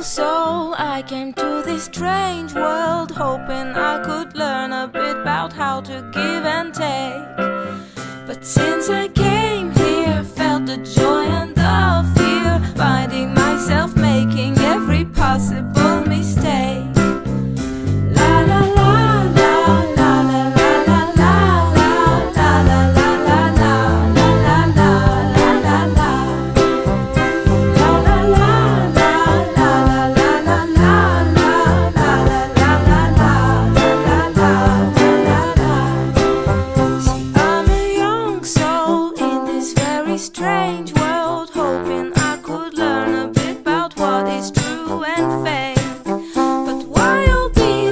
soul, I came to this strange world hoping I could learn a bit about how to give and take. But since I came here, I felt the joy and the fear, finding myself making every possible